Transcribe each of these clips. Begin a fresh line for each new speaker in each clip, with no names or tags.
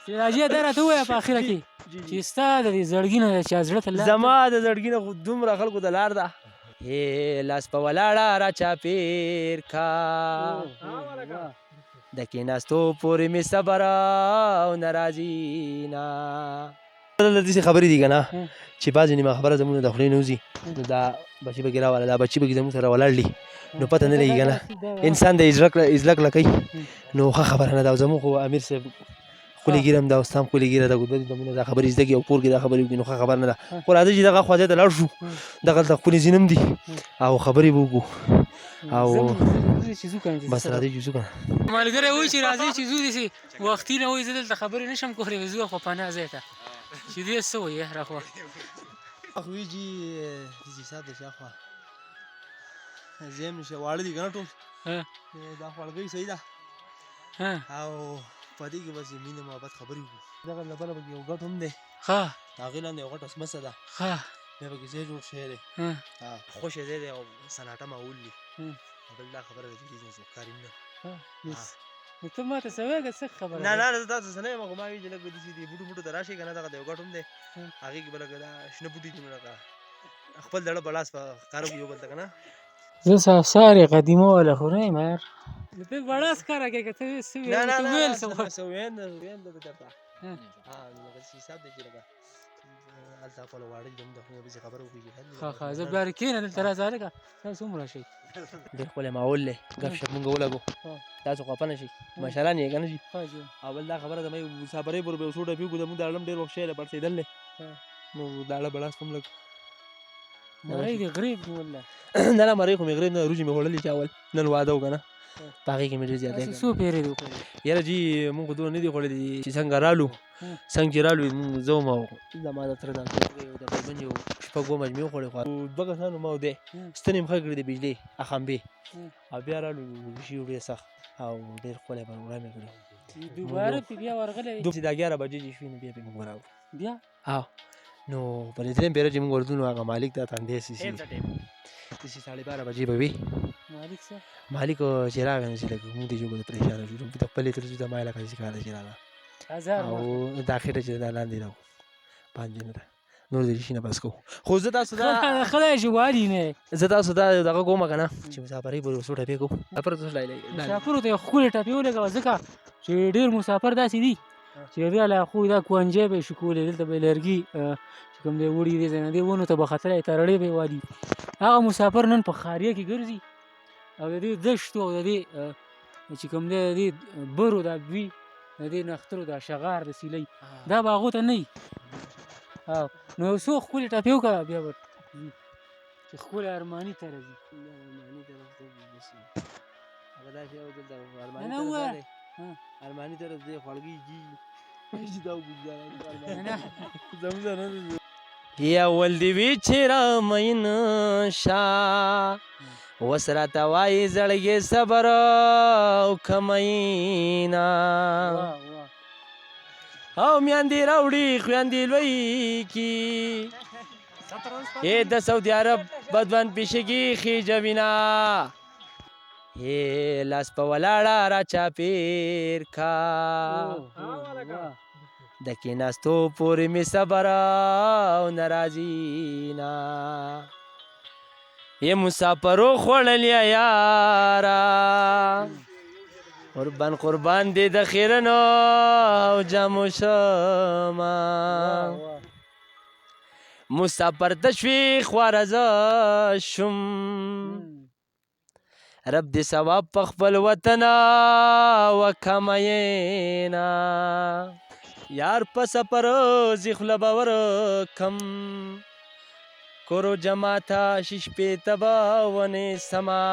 سراجي دا راته ووایه په اخره کې چې ستا د دې زړګي نه چا زړه ته لار
زما د زړګي نه خو دومره خلکو ته لار ده لاس په ولاړه را چاپېر کا د کېناستو پورې مې صبر او نه راځي نه داسې خبرې دي که نه چې بعضې نیمه خبره زموږ د خولې نه وځي نو دا بچي پکې راواله دا بچي پکې زموږ سره ولاړ دي نو پته نه لګي که نه انسان د زړه کله کوي نو ښه خبره نه ده او زموږ خو امیر صاحب خولې ګیره هم ده او ستا هم خولې ګیره ده زموږ دا خبرې زده کړي او کور کې دا خبرې وکړي نو ښه خبره نه ده خو راځه چې دغه خوا ځای ته لاړ شو دغلته ښکلې ځینې هم دي او خبرې به وکړو او بس راځئ چې ځو که نه
ملګری وایي چې راځئ چې ځو داسې وختي نه وایي زه دلته خبرې نه شم کولی ځو خو پناه ځای ته چې دې څه وایي راخوا
وی جي دې صاحب د شاخوا زم نشه واړه دي که نه ټول دا خوړګۍ صحیح ده او په دې کې بس مینه محبت خبرې وکړو دغه لپاره پکې یو ګټ هم دی
ښه
هغې لاندې یو غټه سمڅه ده
ښه
بیا پکې ځای جوړ شوی دی خوشې ځای دی او سناټه ماحول دي بل دا خبره ده چې دې څوک کار نه
نو ته ماته څه وایه څه خبره
نه نه زه تاسو څه نه یم خو ما وایي چې لږ داسې دې بوټو ته راشئ که نه دغه د یو ګټ هم دی هغې کې به لږ دا شنه بوټي دي نو لکه خپل دړه په لاس په ښکاره کړو یو بل ته که نه
زه سافسار قدیمه والا خو نه یم یار نو ته بړه ښکاره کړې که ته څه ویل
څه ویم درته لکه حساب دی چې لکه هلته خپله واړه دي زموږ د خولې پسې خبره وکړي
ښه ښه زه بیا کښېنه دلته راځه هلکه تاسو هم راشئ
ډېر ښکلی ماحول دی ګپ شپ مونږ ولګو تاسو خفه نه شئ مشران یې که نه شي او بل دا خبره زما مسافرۍ پر به یو څو ټپي وکړو زموږ داړه هم ډېر وخت شوی دی پړسېدل دی نو داړه بړاس هم لږ
مرۍ دې غریب دي والله
نه نه مرۍ خو مې غریب نه روجې مې خوړلي چې اول نن واده و که نه په هغې کې مې ډېر زیاتی
څو پیرې دې وخوړې
یاره جي مونږ خو دومره نه دي خوړلي چې څنګه رالو څنګه چې رالو مونږ زه وم او زما د تره د تقریبا یو شپږ اووه مجمې وخوړې خو دوه کسانو ما او دی ستنې مې ښه کړې د بجلۍ خمبې او بیا رالو شي ډېر سخت او ډېر ښکلی پروګرام یې کړی
دوباره پې بیا ورغلی
چې دا 11 بجې چې شوې نو بیا پې موږ راوړو
بیا
نو په دې درېیم پیره چې موږ ورځو نو هغه مالک ته تندی داسې 12:30 بجې به وي مالک چې راغی نو چې لږ موږ دې ژوبلو پرېشانه شو د خپلې تر ته ما لکه چې کار چې راغله او دا خېټه چې دا لاندې راو پانجې نه نور دې شي نه بس کوو خو زه تاسو دا
خدای ژوالي نه
زه تاسو دا دغه کوم که نه چې مسافرۍ پر څو ټپې کوو
مسافرو ته یو ښکلې ټپې ولګوه ځکه چې ډېر مسافر داسې دي چې بیا له خو دا کونجۍ به یې شو کولې دلته به یې لرګي چې کوم دی وړي دې ځای نه دې ونو ته به ختلی ترړې به یې والي هغه مسافر نن په ښاریه کې ګرځي او د دې دشتو او د دې چې کوم دی د دې برو دا دوی د دې نښترو دا شغار د سیلۍ دا به هغو ته نه وي نو یو څو ښکلې ټپې وکړه بیا به چې ښکلې ارماني ته راځي
ارماني ته راځي خوړګۍ یا ول دې وي چې رامین شا اوس راته وایي زړګې صبر او کمینا او میاندې راوړي خویندې لوی کی د سعودي عرب بدوان پیشګي خېجوینا لاس په ولاړه را چاپېر کا د کېناستو پورې مې صبر او نه راځي نه مسافرو خوړلیا یاره قربان دې د خیرنو او جامو شمه مسافر تشویق خواره زه شم رب دې ثواب په خپل وطن وکمینا یار په سفر زی خوله به ورکم کورو جماعته شش پېته به ونیسمه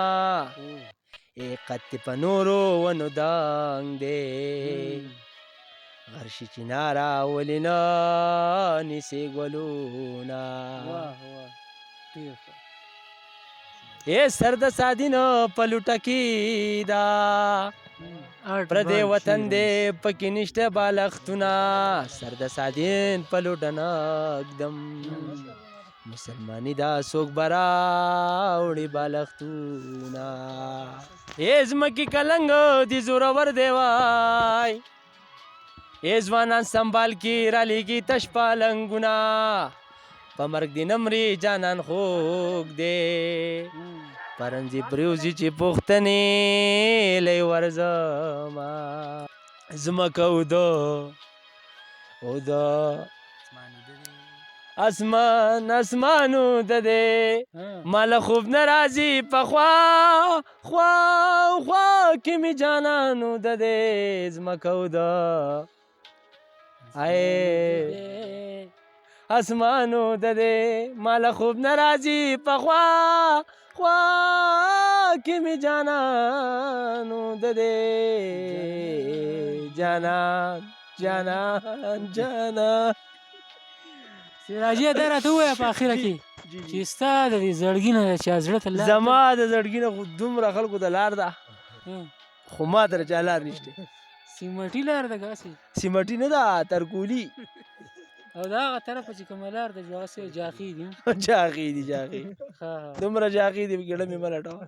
قد په نورو ونو دنګ دی غرشي چناره ولې نه نیسې ګلونه سر د سادي نه په لوټه کې ده پردی وطن دی پکې نشته بالښتونه سر د سادین په لوټه نه ږدم مسلمانی دا څوک به راوړي بالښتونه ځمکې کلنګ دي زورور دی وای ای ځوانان سنبال کی را لیږي تش پالنګونه په مرګ دې نه مري جانان خوږ دی پرنځي پرېوځي چې پوښتنې لۍ ورځمه ځمکه اوده اسمان اوده دی ما له خوب نه راځي پخوا خوا خوا کې مې جانان اوده دی ځمکه اوده اسمان اوده دی ما له خوب نه راځي پخوا خوا کې مې جانان اوده دی جانان
سراجي دا راته ووایه په اخره کې چې ستا د دې زړګي نه چا زړه ته لار
زما د زړګي نه خو دومره خلکو د لار ده خو ما ته چا لار نشته
سیمټي لار ده داسې
سیمټي نه ده ترکولي
او دا هغه طرفه چې کومه لار ده هغسې جاخي دي
جاغي دي جاغي
ښه
دومره جاغي دي ګېډه مې مه لټوه